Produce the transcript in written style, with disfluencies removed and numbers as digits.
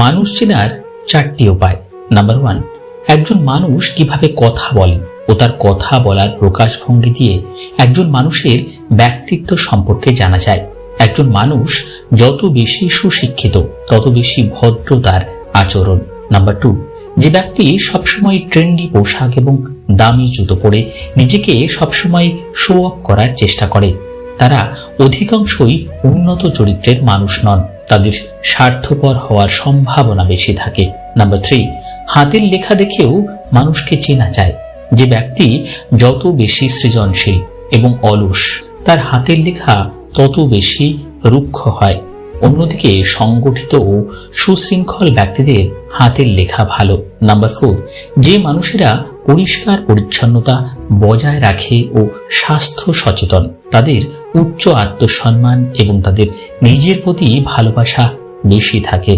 মানুষ চেনার 4টি উপায়। নাম্বার 1, একজন মানুষ কিভাবে কথা বলেন ও তার কথা বলার প্রকাশভঙ্গি দিয়ে একজন মানুষের ব্যক্তিত্ব সম্পর্কে জানা যায়। একজন মানুষ যত বেশি সুশিক্ষিত তত বেশি ভদ্র তার আচরণ। নাম্বার 2, যে ব্যক্তি সবসময় ট্রেন্ডি পোশাক এবং দামি জুতো পরে নিজেকে সবসময় শো অফ করার চেষ্টা করে, তারা অধিকাংশই উন্নত চরিত্রের মানুষ নন, তাদের স্বার্থপর হওয়ার সম্ভাবনা বেশি থাকে। নাম্বার 3, হাতের লেখা দেখেও মানুষকে চেনা যায়। যে ব্যক্তি যত বেশি সৃজনশীল এবং অলস, তার হাতের লেখা তত বেশি রুক্ষ হয়। অন্যদিকে সংগঠিত ও সুশৃঙ্খল ব্যক্তিদের হাতের লেখা ভালো। নাম্বার 4, যে মানুষেরা পরিষ্কার পরিচ্ছন্নতা বজায় রাখে ও স্বাস্থ্য সচেতন, তাদের উচ্চ আত্মসম্মান এবং তাদের নিজের প্রতি ভালোবাসা বেশি থাকে।